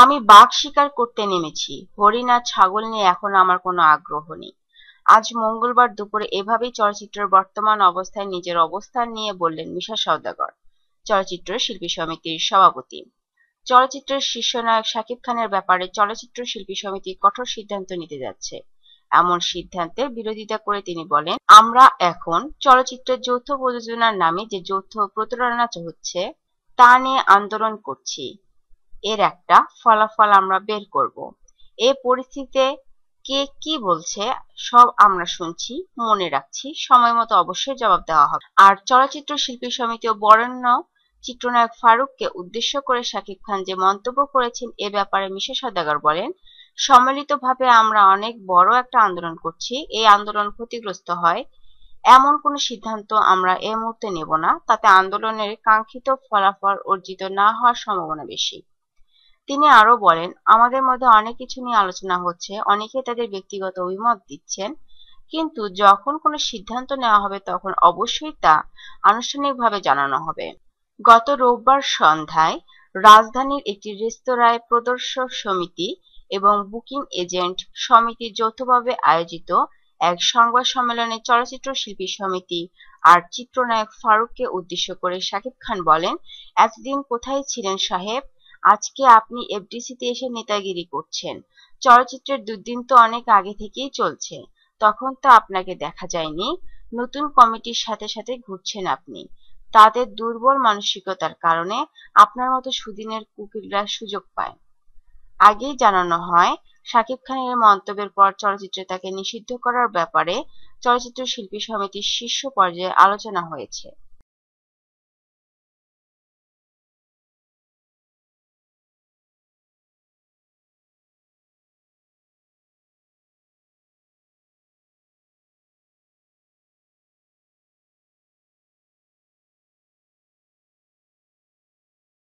আমি বাঘ শিকার করতে নেমেছি, হরিণ আর ছাগল নিয়ে এখন আমার কোনো আগ্রহ নেই। আজ মঙ্গলবার দুপুরে এভাবেই চলচ্চিত্রের বর্তমান অবস্থায় নিজের অবস্থান নিয়ে বললেন মিশা সওদাগর, চলচ্চিত্র শিল্পী সমিতির সভাপতি। চলচ্চিত্রের শীর্ষনায়ক শাকিব খানের ব্যাপারে চলচ্চিত্র শিল্পী সমিতি কঠোর সিদ্ধান্ত নিতে যাচ্ছে। এমন সিদ্ধান্তের বিরোধিতা করে তিনি বলেন, আমরা এখন চলচ্চিত্রের যৌথ প্রযোজনার নামে যে যৌথ প্রতারণা হচ্ছে তা নিয়ে আন্দোলন করছি। এর একটা ফলাফল আমরা বের করব। এই পরিস্থিতিতে কে কি বলছে সব আমরা শুনছি, মনে রাখছি, সময় মতো অবশ্যই জবাব দেওয়া হবে। আর চলচ্চিত্র শিল্পী সমিতি ও বরেণ্য চিত্রনায়ক ফারুককে উদ্দেশ্য করে শাকিব খান যে মন্তব্য করেছেন এ ব্যাপারে মিশা সওদাগর বলেন, সম্মিলিতভাবে আমরা অনেক বড় একটা আন্দোলন করছি। এই আন্দোলন ক্ষতিগ্রস্ত হয় এমন কোনো সিদ্ধান্ত আমরা এ মুহূর্তে নেব না, তাতে আন্দোলনের কাঙ্ক্ষিত ফলাফল অর্জিত না হওয়ার সম্ভাবনা বেশি। তিনি আরো বলেন, আমাদের মধ্যে অনেক কিছু নিয়ে আলোচনা হচ্ছে, অনেকে তাদের ব্যক্তিগত অভিমত দিচ্ছেন, কিন্তু যখন কোনো সিদ্ধান্ত নেওয়া হবে তখন অবশ্যই তা আনুষ্ঠানিকভাবে জানানো হবে। গত রোববার সন্ধ্যায় রাজধানীর একটি রেস্তোরাঁয় প্রদর্শক সমিতি এবং বুকিং এজেন্ট সমিতি যৌথভাবে আয়োজিত এক সংবাদ সম্মেলনে চলচ্চিত্র শিল্পী সমিতি আর চিত্রনায়ক ফারুককে উদ্দেশ্য করে শাকিব খান বলেন, এতদিন কোথায় ছিলেন সাহেব? আজকে আপনি এফডিসিতে এসে নেতাগিরি করছেন। চলচ্চিত্রের দুর্দিন তো অনেক আগে থেকেই চলছে, তখন তো আপনাকে দেখা যায়নি। নতুন কমিটির সাথে সাথে ঘুরছেন আপনি। তাদের দুর্বল মানসিকতার কারণে আপনার মতো সুদিনের কুকিলরা সুযোগ পায়। আগেই জানানো হয়, শাকিব খানের মন্তব্যের পর চলচ্চিত্রে তাকে নিষিদ্ধ করার ব্যাপারে চলচ্চিত্র শিল্পী সমিতির শীর্ষ পর্যায়ে আলোচনা হয়েছে।